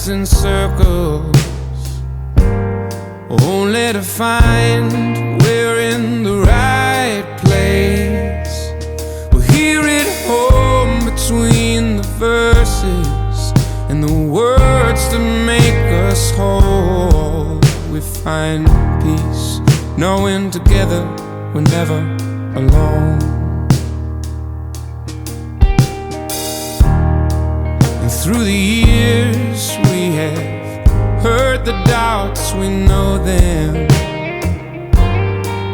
lives in circles, only to find we're in the right place. We'll hear it home between the verses and the words to make us whole. We find peace knowing together we're never alone. And through the years we have heard the doubts, we know them,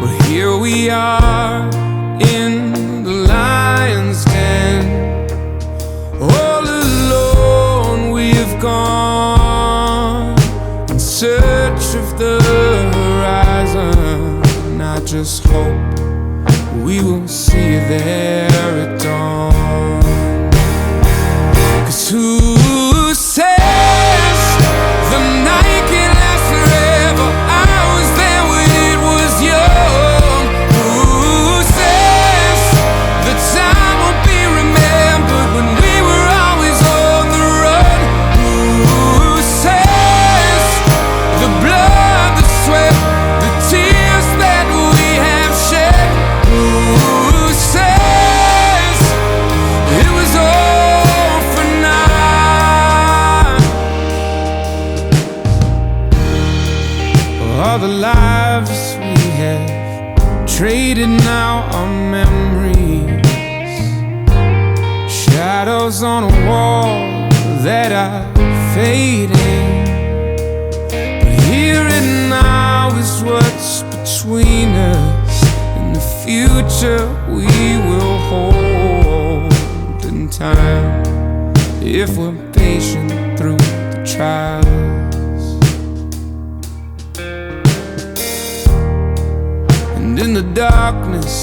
but here we are in the lion's den. All alone we've gone in search of the horizon. I just hope we will see you there at dawn. 'Cause who says the night can last forever? I was there when it was young. Who says the time won't be remembered when we were always on the run? Who says the blood, the sweat, the tears that we have shed? Who says it was all for naught? All the lives we have traded now are memories, shadows on a wall that are fading. But here and now is what's between us and the future we will hold in time, if we're patient through the trials. And in the darkness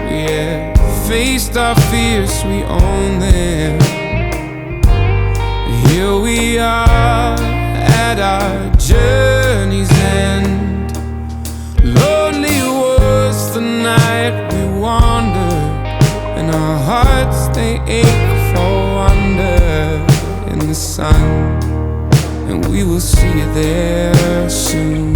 we have faced our fears, we own them. Here we are at our journey's end. Lonely was the night we wandered, and our hearts they ache for wonder in the sun. And we will see you there soon.